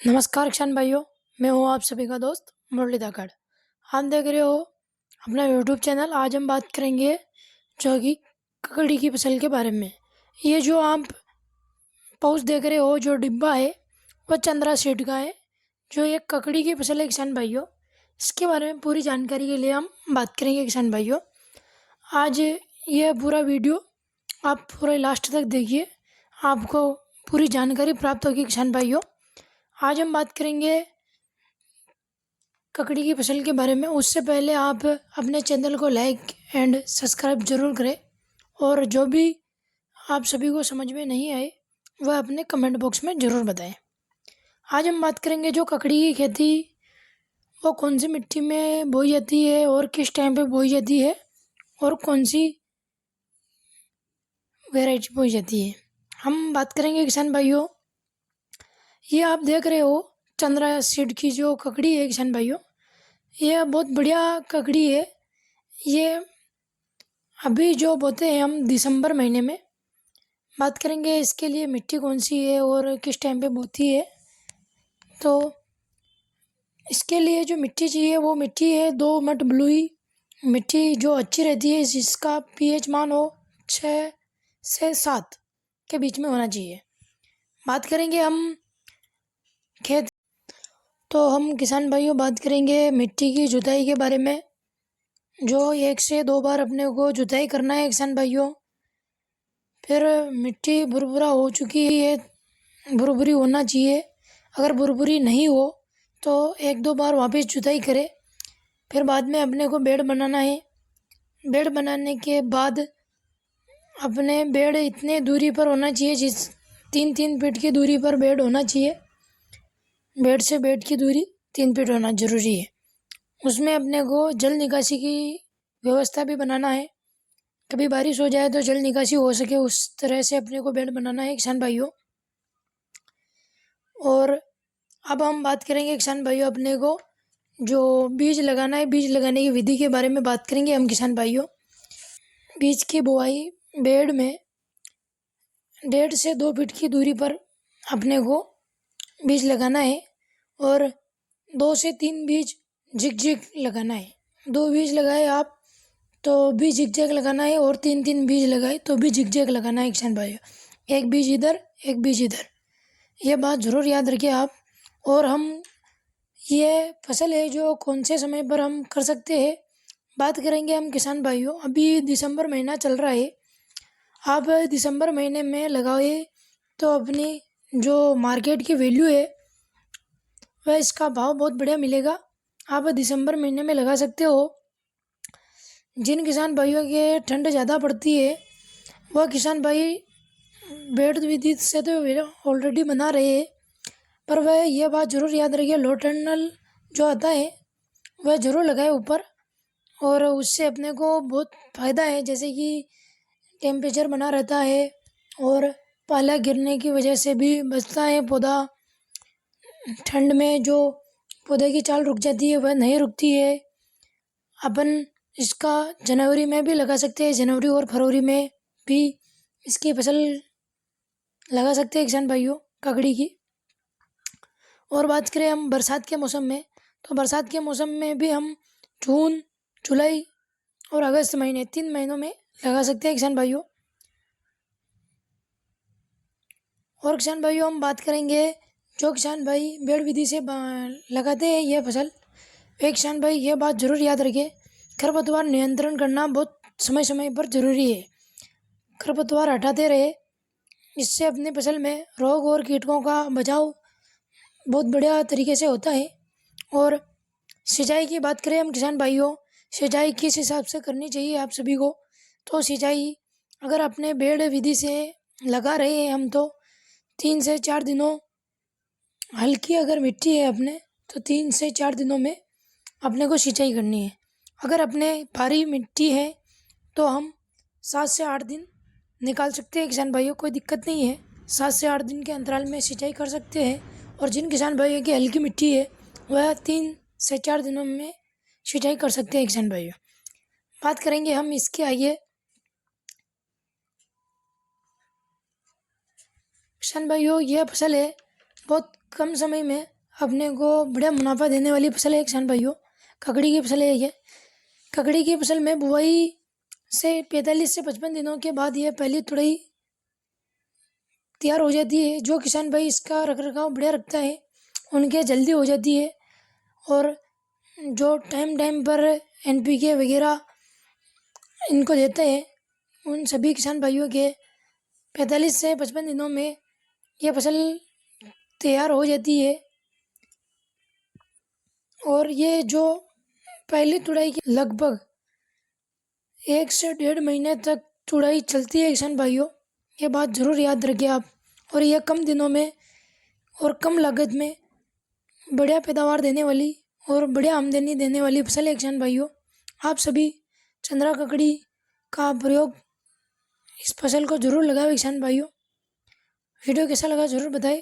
नमस्कार किसान भाइयों, मैं हूँ आप सभी का दोस्त मुरली धाकड़। आप देख रहे हो अपना यूट्यूब चैनल। आज हम बात करेंगे जो कि ककड़ी की फसल के बारे में। ये जो आप पाउच देख रहे हो, जो डिब्बा है वो चंद्रा सीड का है। जो ये ककड़ी की फसल है किसान भाइयों, इसके बारे में पूरी जानकारी के लिए हम बात करेंगे किसान भाइयों। आज ये पूरा वीडियो आप पूरे लास्ट तक देखिए, आपको पूरी जानकारी प्राप्त होगी किसान भाइयों। आज हम बात करेंगे ककड़ी की फसल के बारे में। उससे पहले आप अपने चैनल को लाइक एंड सब्सक्राइब जरूर करें, और जो भी आप सभी को समझ में नहीं आए वह अपने कमेंट बॉक्स में ज़रूर बताएं। आज हम बात करेंगे जो ककड़ी की खेती वो कौन सी मिट्टी में बोई जाती है और किस टाइम पे बोई जाती है और कौन सी वैरायटी बोई जाती है। हम बात करेंगे किसान भाइयों, ये आप देख रहे हो चंद्रा सीड की जो ककड़ी है किसान भाइयों, ये बहुत बढ़िया ककड़ी है। ये अभी जो बोते हैं हम दिसंबर महीने में। बात करेंगे इसके लिए मिट्टी कौन सी है और किस टाइम पे बोती है। तो इसके लिए जो मिट्टी चाहिए वो मिट्टी है दोमट बलुई मिट्टी, जो अच्छी रहती है, जिसका पीएच मान हो 6 से 7 के बीच में होना चाहिए। बात करेंगे हम खेत, तो हम किसान भाइयों बात करेंगे मिट्टी की जुताई के बारे में। जो 1 से 2 बार अपने को जुताई करना है किसान भाइयों। फिर मिट्टी भुरभुरा हो चुकी है, भुरभुरी होना चाहिए। अगर भुरभुरी नहीं हो तो 1-2 बार वापस जुताई करें। फिर बाद में अपने को बेड बनाना है। बेड बनाने के बाद अपने बेड इतने दूरी पर होना चाहिए, जिस 3-3 फीट की दूरी पर बेड होना चाहिए। बेड से बेड की दूरी 3 फीट होना ज़रूरी है। उसमें अपने को जल निकासी की व्यवस्था भी बनाना है। कभी बारिश हो जाए तो जल निकासी हो सके, उस तरह से अपने को बेड बनाना है किसान भाइयों। और अब हम बात करेंगे किसान भाइयों, अपने को जो बीज लगाना है, बीज लगाने की विधि के बारे में बात करेंगे हम किसान भाइयों। बीज की बुआई बेड में 1.5 से 2 फीट की दूरी पर अपने को बीज लगाना है, और 2 से 3 बीज झिक लगाना है। 2 बीज लगाए आप तो भी झिकझैक लगाना है, और 3-3 बीज लगाए तो भी झिकझैक लगाना है किसान भाइयों। 1 बीज इधर 1 बीज इधर, ये बात ज़रूर याद रखिए आप। और हम ये फसल है जो कौन से समय पर हम कर सकते हैं, बात करेंगे हम किसान भाइयों। अभी दिसंबर महीना चल रहा है, आप दिसंबर महीने में लगाए तो अपनी जो मार्केट की वैल्यू है वह इसका भाव बहुत बढ़िया मिलेगा। आप दिसंबर महीने में लगा सकते हो। जिन किसान भाइयों के ठंड ज़्यादा पड़ती है वह किसान भाई बेड विधि से तो ऑलरेडी बना रहे हैं, पर वह यह बात ज़रूर याद रखिए, लो टर्नल जो आता है वह ज़रूर लगाए ऊपर, और उससे अपने को बहुत फ़ायदा है। जैसे कि टेम्परेचर बना रहता है और पाला गिरने की वजह से भी बचता है पौधा। ठंड में जो पौधे की चाल रुक जाती है वह नहीं रुकती है। अपन इसका जनवरी में भी लगा सकते हैं, जनवरी और फरवरी में भी इसकी फसल लगा सकते हैं किसान भाइयों ककड़ी की। और बात करें हम बरसात के मौसम में, तो बरसात के मौसम में भी हम जून, जुलाई और अगस्त महीने 3 महीनों में लगा सकते हैं किसान भाइयों। और किसान भाइयों हम बात करेंगे जो किसान भाई बेड़ विधि से लगाते हैं यह फसल, वे किसान भाई यह बात ज़रूर याद रखें, खरपतवार नियंत्रण करना बहुत समय समय पर ज़रूरी है। खरपतवार हटाते रहे, इससे अपनी फसल में रोग और कीटकों का बचाव बहुत बढ़िया तरीके से होता है। और सिंचाई की बात करें हम किसान भाइयों, सिंचाई किस हिसाब से करनी चाहिए आप सभी को। तो सिंचाई अगर अपने बेड़ विधि से लगा रहे हैं हम, तो 3 से 4 दिनों, हल्की अगर मिट्टी है अपने तो 3 से 4 दिनों में अपने को सिंचाई करनी है। अगर अपने भारी मिट्टी है तो हम 7 से 8 दिन निकाल सकते हैं किसान भाइयों, कोई दिक्कत नहीं है। 7 से 8 दिन के अंतराल में सिंचाई कर सकते हैं। और जिन किसान भाइयों की हल्की मिट्टी है वह 3 से 4 दिनों में सिंचाई कर सकते हैं किसान भाइयों। बात करेंगे हम इसके आगे किसान भाइयों, यह फसल है बहुत कम समय में अपने को बढ़िया मुनाफा देने वाली फसल है किसान भाइयों। ककड़ी की फसल है ये। ककड़ी की फसल में बुआई से 45 से 55 दिनों के बाद ये पहली तुड़ाई तैयार हो जाती है। जो किसान भाई इसका रखरखाव बढ़िया रखता है उनके जल्दी हो जाती है। और जो टाइम टाइम पर NPK वगैरह इनको देते हैं उन सभी किसान भाइयों के 45 से 55 दिनों में ये फसल तैयार हो जाती है। और ये जो पहली तुड़ाई की लगभग 1 से 1.5 महीने तक तुड़ाई चलती है किसान भाइयों। ये बात ज़रूर याद रखिए आप। और यह कम दिनों में और कम लागत में बढ़िया पैदावार देने वाली और बढ़िया आमदनी देने वाली फसल है किसान भाइयों। आप सभी चंद्रा ककड़ी का प्रयोग इस फसल को ज़रूर लगाएं किसान भाइयों। वीडियो कैसा लगा ज़रूर बताएं।